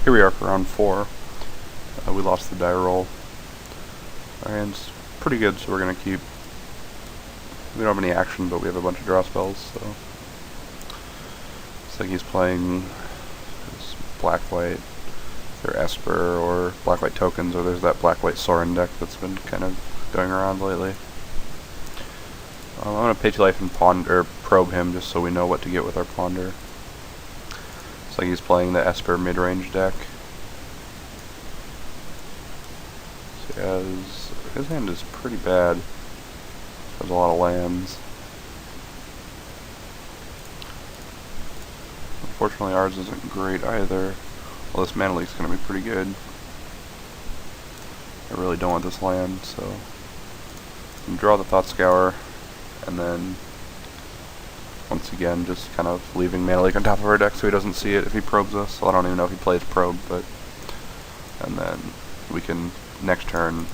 here we are for round 4. We lost the die roll. Our hand's pretty good, so we're going to keep... We don't have any action, but we have a bunch of draw spells, so... It's like he's playing black-white, either Esper or black-white tokens, or there's that black-white Sorin deck that's been kind of going around lately. I'm going to pay 2 life and ponder, probe him just so we know what to get with our ponder. It's like he's playing the Esper mid-range deck. So his hand is pretty bad. There's a lot of lands. Unfortunately ours isn't great either. Well, this mana leak's going to be pretty good. I really don't want this land, so... I'm draw the Thought Scour, and then... Once again, just kind of leaving mana leak on top of our deck so he doesn't see it if he probes us. Well, I don't even know if he plays probe, but... And then we can, next turn,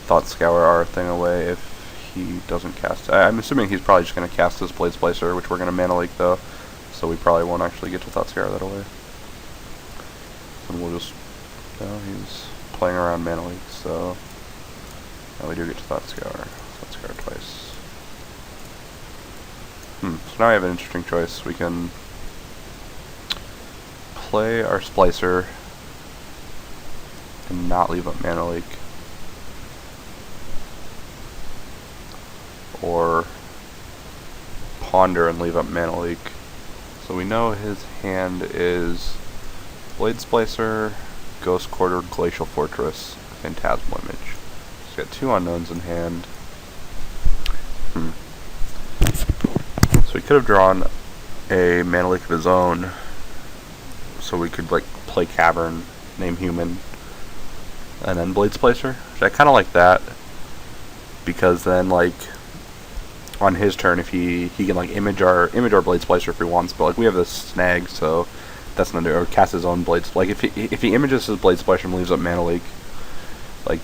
Thought Scour our thing away if he doesn't cast... I'm assuming he's probably just going to cast this Blade Splicer, which we're going to mana leak though, so we probably won't actually get to Thought Scour that away. And we'll just... he's playing around mana leak, so... Now we do get to Thought Scour. Thought Scour twice. So now we have an interesting choice. We can play our Splicer and not leave up mana leak, or ponder and leave up mana leak. So we know his hand is Blade Splicer, Ghost Quarter, Glacial Fortress, Phantasmal Image. He's got 2 unknowns in hand. So he could have drawn a mana leak of his own, so we could like play Cavern, name Human, and then Blade Splicer. Which I kind of like that, because then like on his turn, if he can like image our Blade Splicer if he wants, but like we have this snag, so that's not, or cast his own Blades. Like if he images his Blade Splicer and leaves up mana leak, like,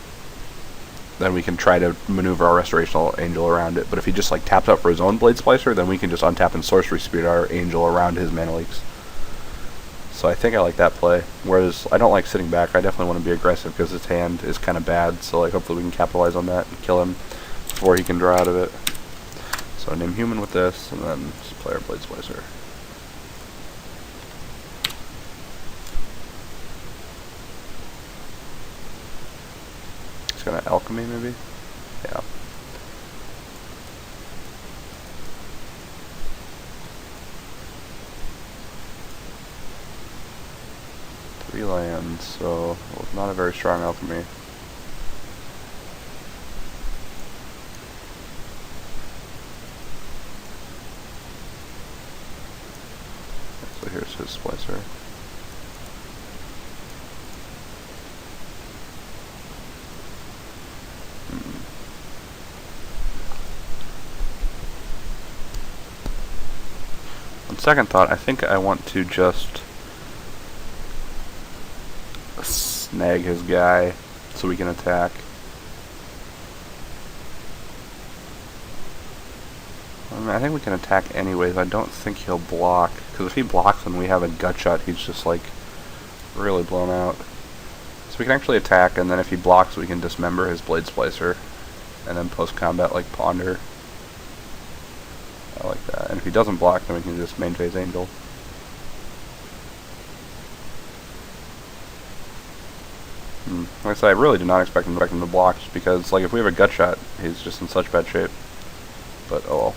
then we can try to maneuver our Restorational Angel around it. But if he just like taps out for his own Blade Splicer, then we can just untap and Sorcery Spirit our Angel around his mana leaks. So I think I like that play. Whereas I don't like sitting back. I definitely want to be aggressive because his hand is kind of bad. So like hopefully we can capitalize on that and kill him before he can draw out of it. So name Human with this, and then just play our Blade Splicer. Gonna alchemy maybe? Yeah. Three lands, so well, not a very strong alchemy. So here's his Splicer. On second thought, I think I want to just snag his guy so we can attack. I think we can attack anyways. I don't think he'll block, because if he blocks and we have a gut shot, he's just like really blown out. So we can actually attack, and then if he blocks, we can dismember his Blade Splicer, and then post combat like ponder. I like that. And if he doesn't block, then we can just main phase Angel. Like I said, I really do not expect him to block, just because like if we have a gut shot, he's just in such bad shape. But oh well.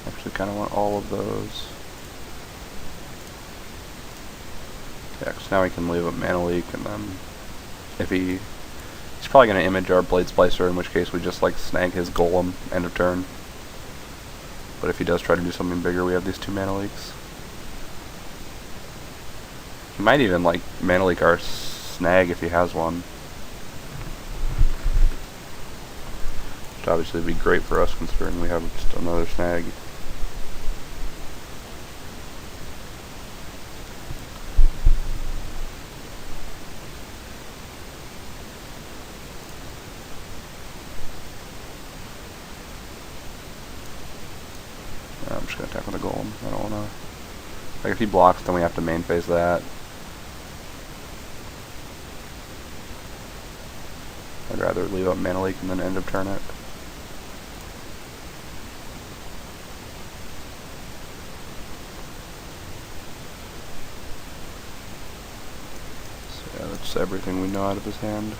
Actually kind of want all of those. Yeah, because now we can leave up mana leak, and then if he's probably going to image our Blade Splicer, in which case we just like snag his golem end of turn. But if he does try to do something bigger, we have these 2 mana leaks. He might even like mana leak our snag if he has one. Which obviously would be great for us considering we have just another snag. gonna attack with a golem. I don't wanna. Like if he blocks, then we have to main phase that. I'd rather leave up mana leak and then end of turn it. So yeah, that's everything we know out of his hand.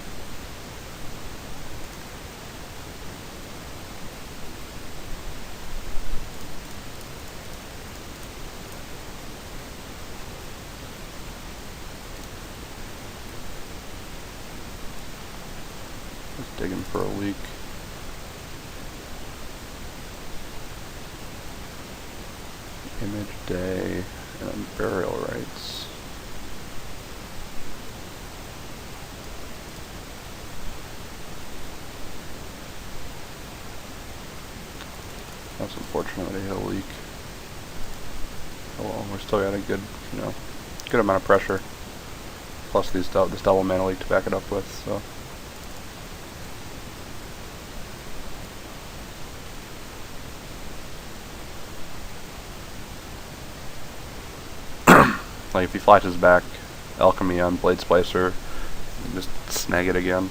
Digging for a leak. Image day and then burial rites. That's unfortunate that he hit a leak. Oh well, we're still got a good, good amount of pressure. Plus this double mana leak to back it up with, so. Like if he flashes back Alchemy on Blade Splicer, just snag it again.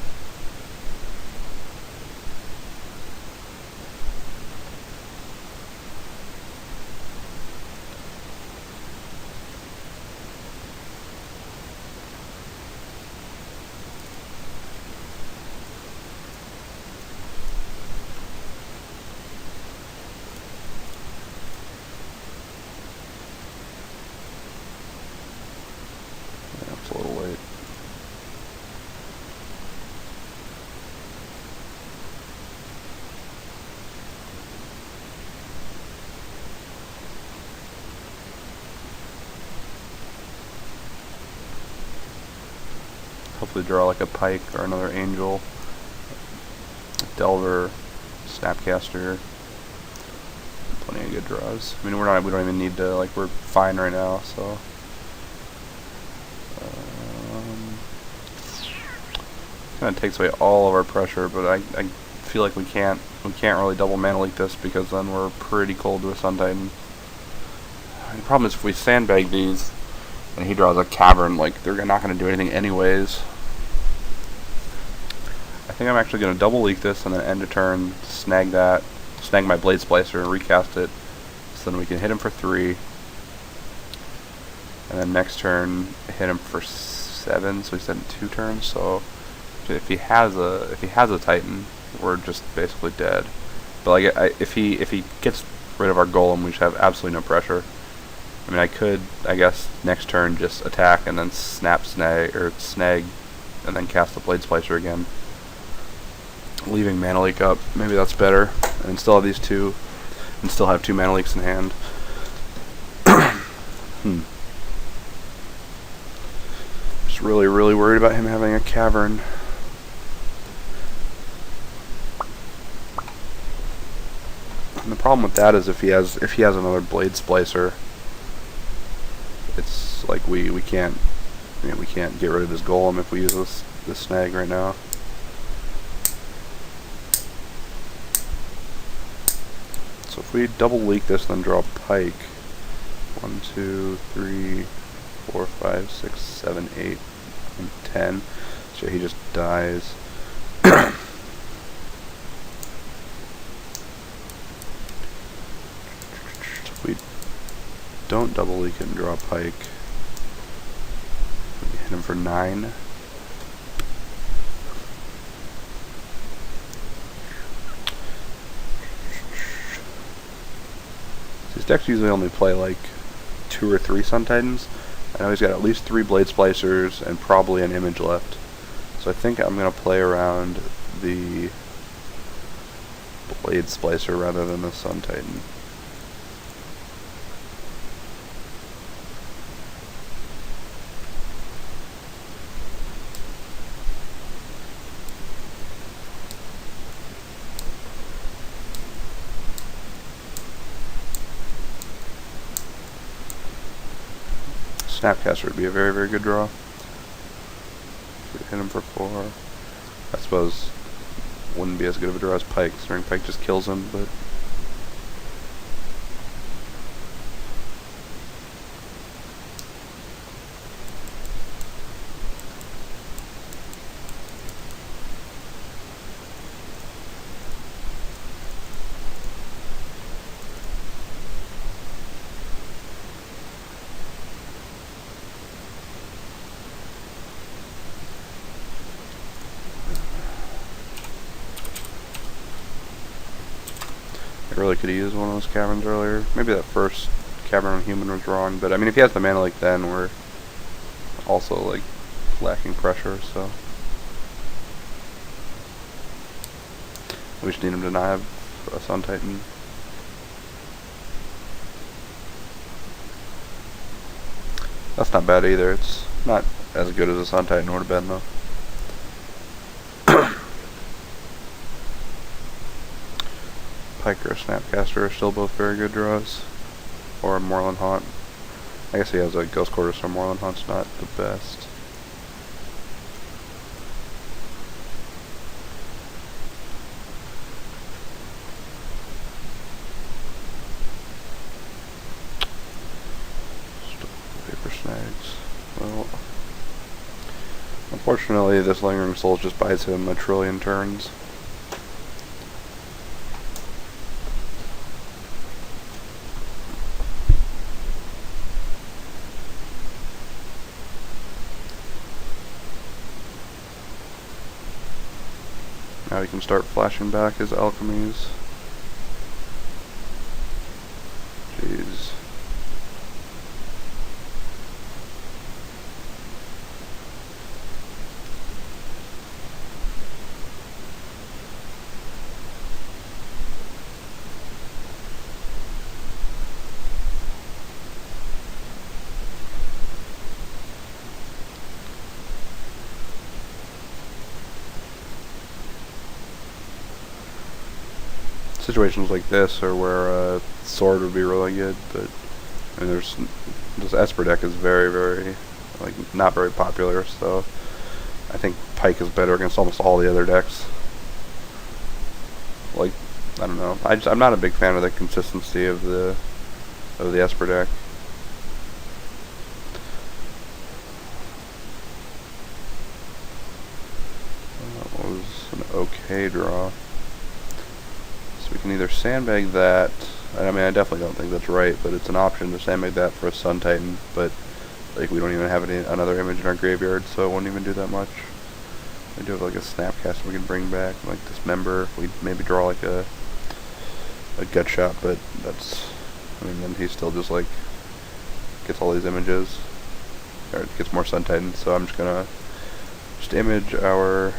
A little late. Hopefully draw like a Pike or another Angel, Delver, Snapcaster. Plenty of good draws. I mean, we don't even need to, like, we're fine right now, so. Kind of takes away all of our pressure, but I feel like we can't really double mana leak this because then we're pretty cold to a Sun Titan. The problem is if we sandbag these and he draws a Cavern, like they're not going to do anything anyways. I think I'm actually going to double leak this and then end a turn, snag my Blade Splicer and recast it, so then we can hit him for 3, and then next turn hit him for 7, so he's in 2 turns. So if he has a Titan, we're just basically dead. But like if he gets rid of our Golem, we should have absolutely no pressure. I mean, I guess next turn just attack and then snag and then cast the Blade Splicer again, leaving mana leak up. Maybe that's better, and still have these two, and still have 2 mana leaks in hand. Just really worried about him having a Cavern. And the problem with that is if he has another Blade Splicer, it's like we can't get rid of his Golem if we use this snag right now. So if we double leak this and then draw Pike, 1, 2, 3, 4, 5, 6, 7, 8, and 10. So he just dies. If we don't double leak and draw Pike, we hit him for 9. These decks usually only play like 2 or 3 Sun Titans. I know he's got at least 3 Blade Splicers and probably an Image left. So I think I'm going to play around the Blade Splicer rather than the Sun Titan. Snapcaster would be a very good draw. If we hit him for 4, I suppose wouldn't be as good of a draw as Pike, considering Pike just kills him, but really could use one of those caverns earlier. Maybe that first cavern on human was wrong, but I mean, if he has the mana leak, then we're also like lacking pressure, so we just need him to not have a Sun Titan. That's not bad either. It's not as good as a Sun Titan would have been though. Pike or Snapcaster are still both very good draws. Or a Moorland Haunt. I guess he has a Ghost Quarter, so Moorland Haunt's not the best. Paper Snags. Well, unfortunately, this Lingering Soul just buys him a trillion turns. Now he can start flashing back his alchemies. Jeez. Situations like this are where sword would be really good, but I mean, this Esper deck is very like not very popular, so I think Pike is better against almost all the other decks. Like, I don't know, I'm not a big fan of the consistency of the Esper deck. That was an okay draw. We can either sandbag that, I mean I definitely don't think that's right, but it's an option to sandbag that for a Sun Titan, but like we don't even have another image in our graveyard, so it won't even do that much. We do have like a Snapcaster we can bring back, like Dismember, we maybe draw like a gut shot, but that's, I mean then he still just like gets all these images, or gets more Sun Titans, so I'm just gonna image our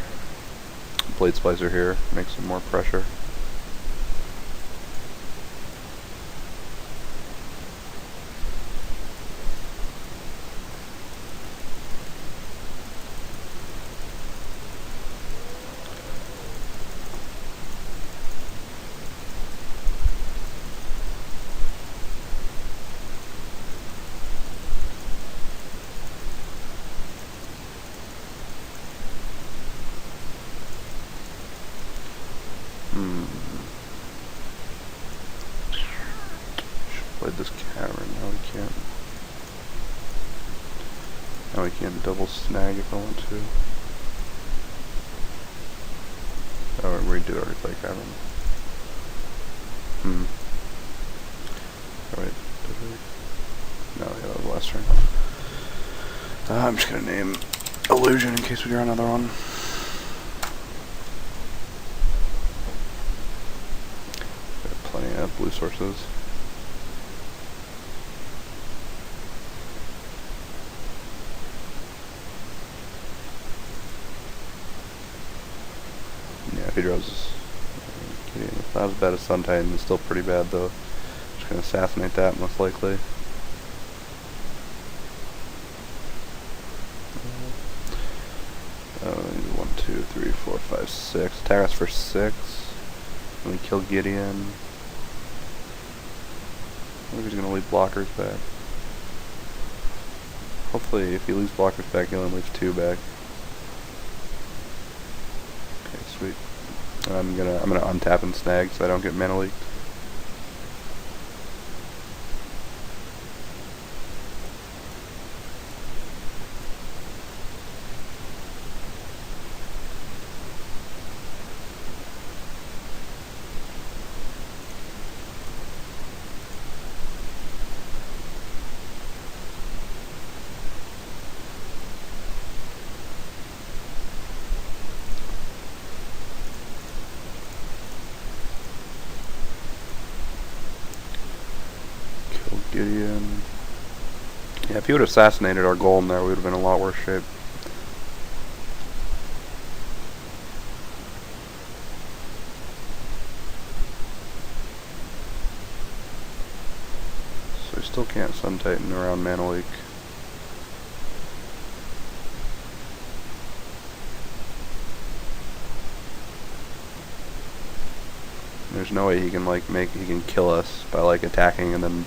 Blade Splicer here, make some more pressure. Played this cavern, now we can't double snag if I want to. Oh, we did already play cavern. Oh wait, did we? No, yeah, that was the last turn. I'm just gonna name Illusion in case we draw another one. Got plenty of blue sources. If he draws, if not as bad as Sun Titan, it's still pretty bad though. Just gonna assassinate that most likely. One, two, three, four, five, six. Attack us for 6. Then we kill Gideon. I think he's gonna leave blockers back. Hopefully, if he leaves blockers back, he only leaves 2 back. Okay, sweet. I'm gonna untap and snag so I don't get mana leaked. Gideon. Yeah, if he would have assassinated our golem there, we would have been in a lot worse shape. So we still can't Sun Titan around Mana Leak. There's no way he can he can kill us by like attacking and then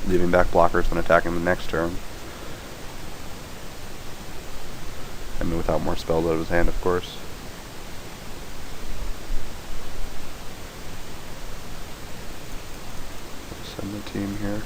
leaving back blockers and attacking the next turn. I mean, without more spells out of his hand, of course. Send the team here.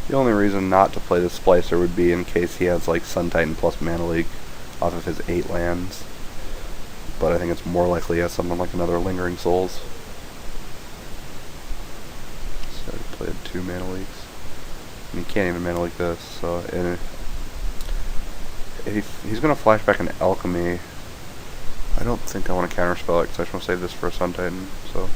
The only reason not to play the Splicer would be in case he has like Sun Titan plus Mana Leak off of his 8 lands. But I think it's more likely he has something like another Lingering Souls. So he played 2 Mana Leaks. And he can't even Mana Leak this, so if he's going to flash back into Alchemy, I don't think I want to counterspell it because I just want to save this for a Sun Titan, so...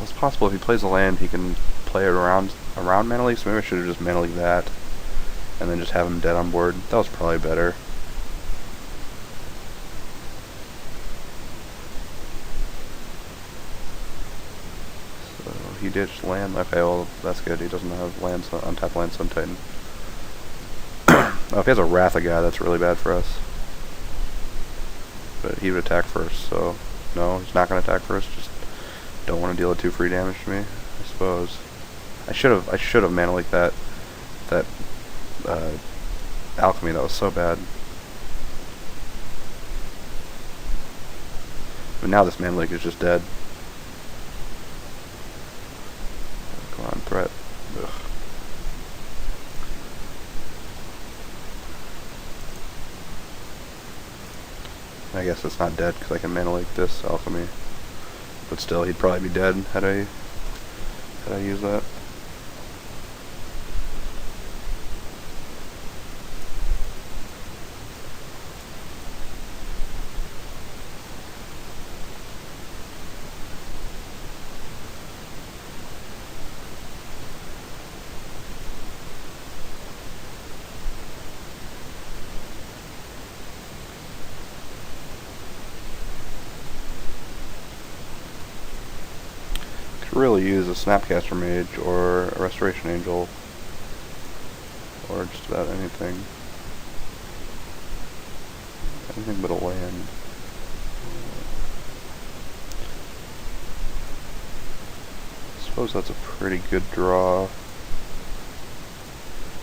It's possible if he plays a land, he can play it around Mana Leak, so maybe I should have just Mana Leak that, and then just have him dead on board. That was probably better. So he ditched land. Okay, well that's good. He doesn't have lands, untapped land Sun Titan. Oh, if he has a Wratha guy, that's really bad for us. But he would attack first, so no, he's not going to attack first. Just don't want to deal 2 free damage to me, I suppose. I should have Mana Leak that Alchemy. That was so bad. But now this Mana Leak is just dead. Come on, threat. Ugh. I guess it's not dead because I can Mana Leak this Alchemy. But still, he'd probably be dead had I used that. Really use a Snapcaster Mage or a Restoration Angel or just about anything but a land. I suppose that's a pretty good draw.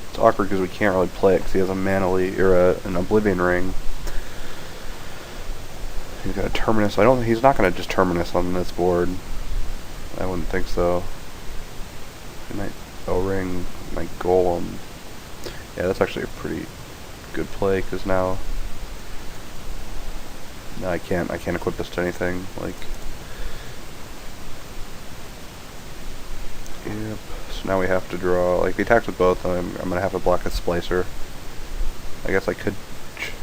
It's awkward because we can't really play it because he has a Mana Leak or an Oblivion Ring. He's got a Terminus. He's not going to just Terminus on this board. I wouldn't think so. He might O-ring my Golem. Yeah, that's actually a pretty good play because now I can't equip this to anything. Like, yep. So now we have to draw. Like, if he attacks with both, I'm gonna have to block his Splicer. I guess I could.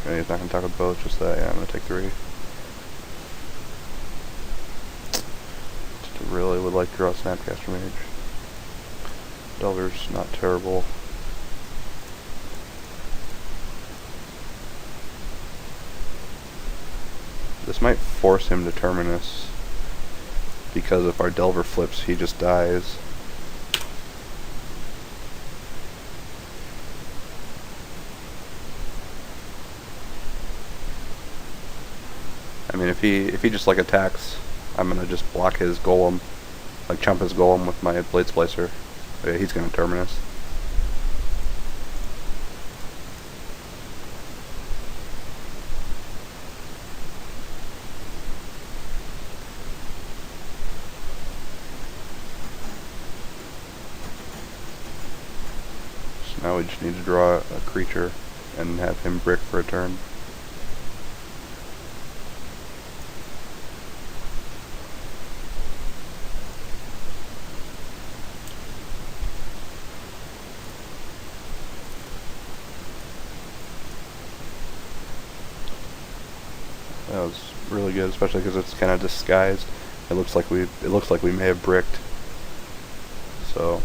He's not gonna attack with both. Just that. Yeah, I'm gonna take 3. Really would like to draw a Snapcaster Mage. Delver's not terrible. This might force him to Terminus, because if our Delver flips, he just dies. I mean, if he just like attacks, I'm gonna just block his Golem, like chump his Golem with my Blade Splicer. Yeah, he's gonna Terminus. So now we just need to draw a creature and have him brick for a turn. That was really good, especially because it's kind of disguised. It looks like we may have bricked. So.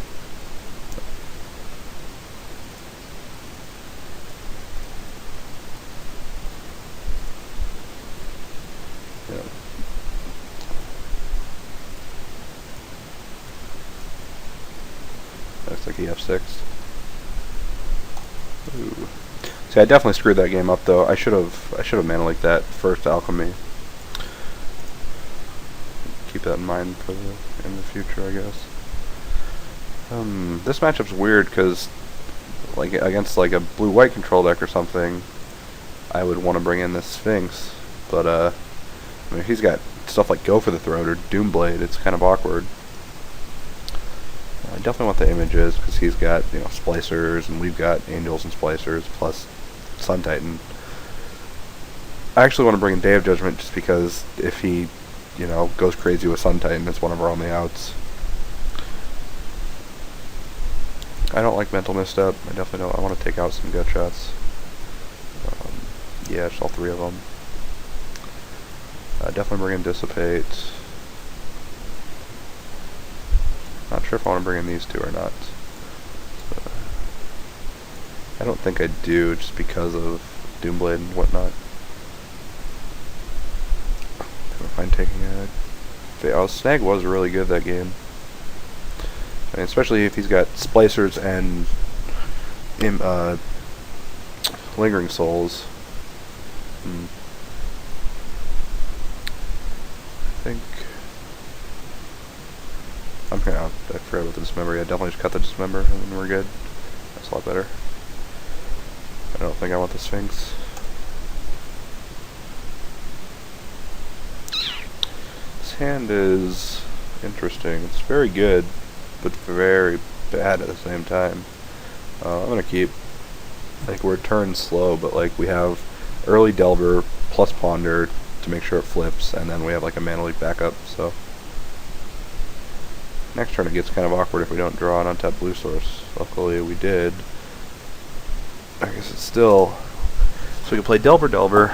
Yeah. Looks like EF6. Ooh. See, I definitely screwed that game up though. I should have mana leaked that first alchemy. Keep that in mind for in the future, I guess. This matchup's weird because, like, against like a blue-white control deck or something, I would want to bring in this Sphinx, but I mean, if he's got stuff like Go for the Throat or Doomblade, it's kind of awkward. I definitely want the images because he's got, you know, splicers and we've got angels and splicers plus Sun Titan. I actually want to bring in Day of Judgment just because if he, you know, goes crazy with Sun Titan, it's one of our only outs. I don't like Mental Misstep. I definitely don't. I want to take out some gut shots. Yeah, just all three of them. Definitely bring in Dissipate. Not sure if I want to bring in these two or not. I don't think I do, just because of Doomblade and whatnot. I don't mind taking a... Oh, Snag was really good that game. I mean, especially if he's got Splicers and Lingering Souls. I think... I forgot about the Dismember. Yeah, definitely just cut the Dismember and then we're good. That's a lot better. I don't think I want the Sphinx. This hand is interesting. It's very good, but very bad at the same time. I'm gonna keep, like, we're turn slow, but like we have early Delver plus Ponder to make sure it flips, and then we have like a mana leak backup, so next turn it gets kind of awkward if we don't draw an untapped blue source. Luckily we did. I guess it's still, so we can play Delver,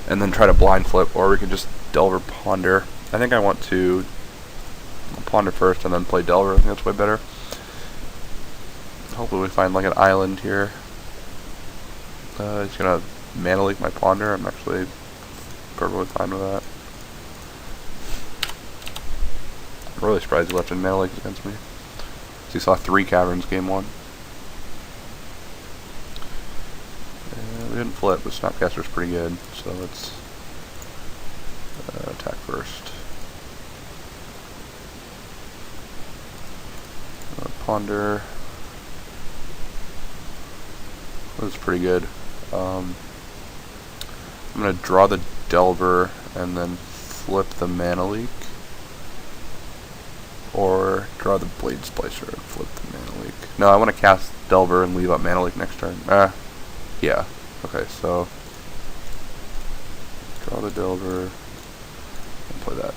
and then try to blind flip, or we can just Delver Ponder. I think I want to Ponder first and then play Delver. I think that's way better. Hopefully we find like an island here. He's gonna mana leak my Ponder. I'm actually perfectly fine with that. I'm really surprised he left in mana leak against me. So he saw 3 caverns game 1. We didn't flip, but Snapcaster's pretty good, so let's attack first. Ponder. That's pretty good. I'm going to draw the Delver and then flip the mana leak. Or draw the Blade Splicer and flip the mana leak. No, I want to cast Delver and leave up mana leak next turn. Yeah. Okay, so draw the Delver and play that.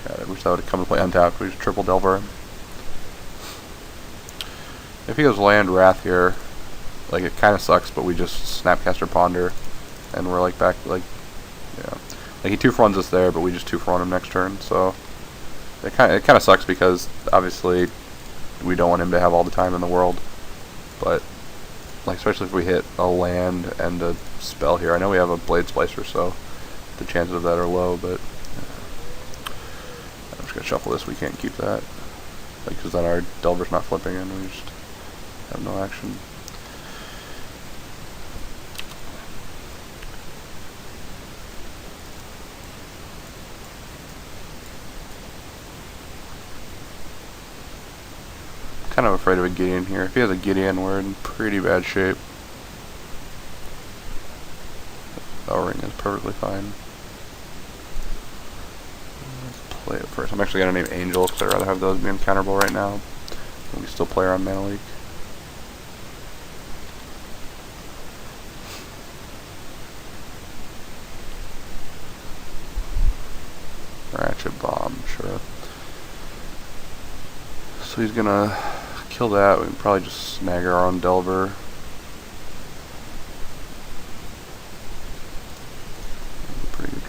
God, I wish that would come to play untapped. We just triple Delver. If he goes land Wrath here, like, it kind of sucks, but we just Snapcaster Ponder, and we're like back, like, yeah, like he 2-for-1s us there, but we just 2-for-1 him next turn. So it kind of sucks because obviously we don't want him to have all the time in the world, but like, especially if we hit a land and a spell here. I know we have a Blade Splicer, so the chances of that are low, but I'm just gonna shuffle this. We can't keep that, like, because then our Delver's not flipping and we just have no action. Kind of afraid of a Gideon here. If he has a Gideon, we're in pretty bad shape. O-Ring is perfectly fine. Let's play it first. I'm actually going to name Angels because I'd rather have those be uncounterable right now. And we still play around Mana Leak. Ratchet Bomb, sure. So he's gonna kill that. We can probably just snag our own Delver. Pretty good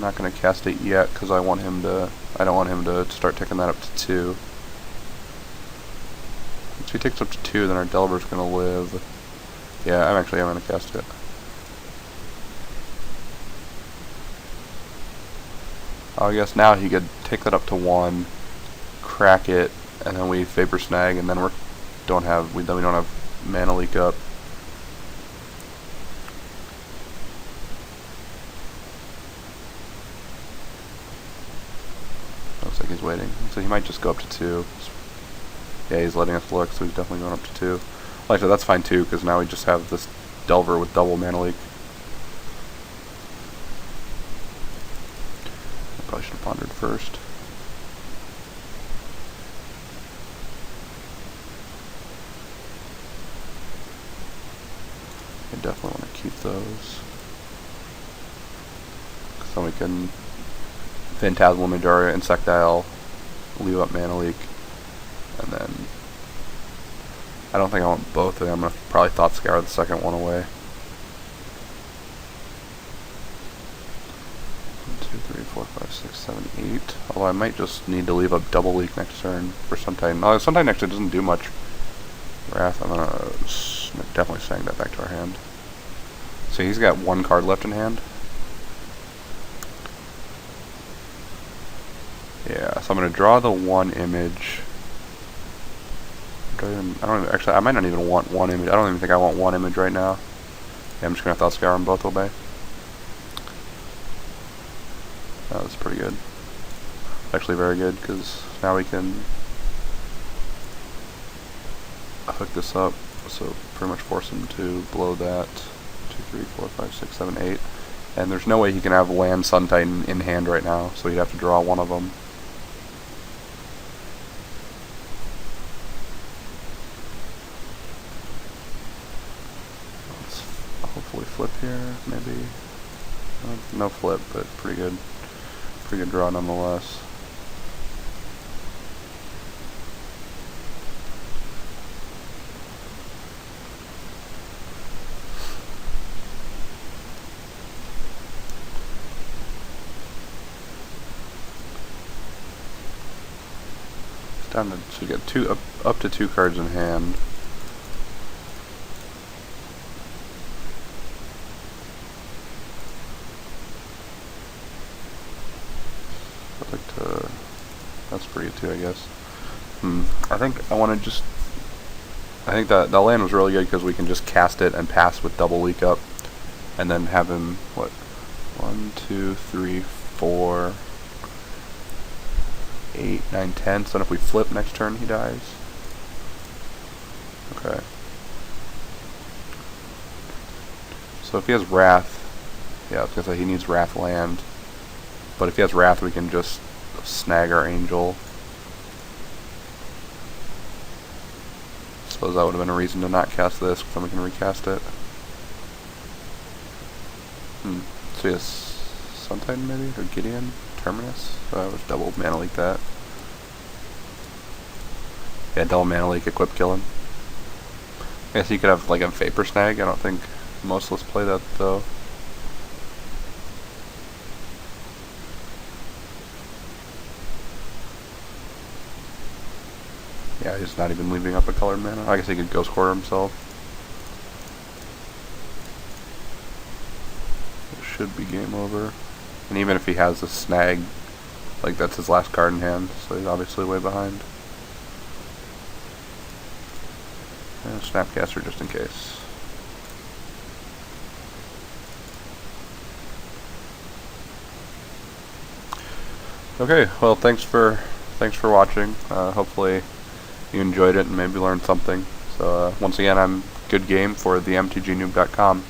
not going to cast it yet because I don't want him to start taking that up to 2. Once he takes up to 2, then our Delver's going to live. Yeah, I'm going to cast it. Oh, I guess now he could take that up to 1, crack it, and then we Vapor Snag, and then we don't have mana leak up. Looks like he's waiting. So he might just go up to 2. Yeah, he's letting us look, so he's definitely going up to 2. Like I said, that's fine too, because now we just have this Delver with double mana leak. I probably should have pondered first. I definitely want to keep those. So we can Phantasmal Majoria, Insectile, leave up mana leak, and then I don't think I want both of them. I'm going to probably Thought Scour the second one away. 1, 2, 3, 4, 5, 6, 7, 8. Although I might just need to leave up double leak next turn for Suntitan. No, Suntitan actually doesn't do much. Wrath, I'm going to definitely send that back to our hand. So he's got 1 card left in hand. Yeah, so I'm going to draw the 1 image. I might not even want 1 image. I don't even think I want 1 image right now. Yeah, I'm just going to Thought Scour them both obey. That was pretty good. Actually very good, because now we can hook this up, so pretty much force him to blow that. 2, 3, 4, 5, 6, 7, 8. And there's no way he can have land Suntitan in hand right now, so he'd have to draw 1 of them. Hopefully flip here, maybe. No flip, but pretty good draw nonetheless. It's down to, so we get up to 2 cards in hand. That's pretty good too, I guess. I think I want to just... I think that land was really good because we can just cast it and pass with double leak up. And then have him, what? 1, 2, 3, 4, 8, 9, 10. So then if we flip next turn, he dies. Okay. So if he has Wrath... Yeah, I was going to say he needs Wrath land. But if he has Wrath, we can just snag our Angel. Suppose that would have been a reason to not cast this, because then we can recast it. So he has Suntitan maybe? Or Gideon? Terminus? Just double mana leak that. Yeah, double mana leak, equip kill him. I guess you could have like a Vapor Snag. I don't think most of us play that though. Yeah, he's not even leaving up a colored mana. I guess he could Ghost Quarter himself. It should be game over. And even if he has a snag, like that's his last card in hand, so he's obviously way behind. And Snapcaster just in case. Okay, well thanks for watching. Hopefully you enjoyed it and maybe learned something. So once again, I'm Good Game for themtgnoob.com.